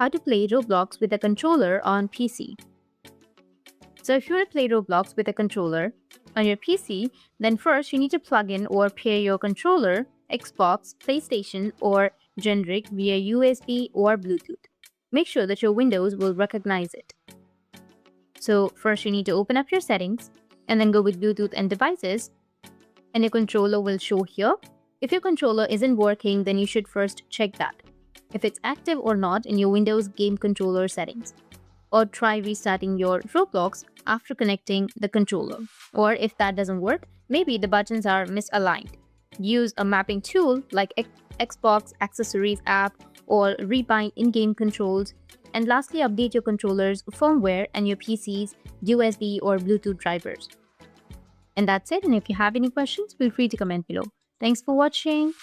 how to play Roblox with a controller on PC. So if you want to play Roblox with a controller on your PC, then first you need to plug in or pair your controller, Xbox, PlayStation, or generic via USB or Bluetooth. Make sure that your Windows will recognize it. So first you need to open up your settings and then go with Bluetooth and devices, and your controller will show here. If your controller isn't working, then you should first check that, if it's active or not in your Windows game controller settings. Or try restarting your Roblox after connecting the controller. Or if that doesn't work, maybe the buttons are misaligned. Use a mapping tool like Xbox Accessories app or rebind in-game controls. And lastly, update your controller's firmware and your PC's USB or Bluetooth drivers. And that's it. And if you have any questions, feel free to comment below. Thanks for watching.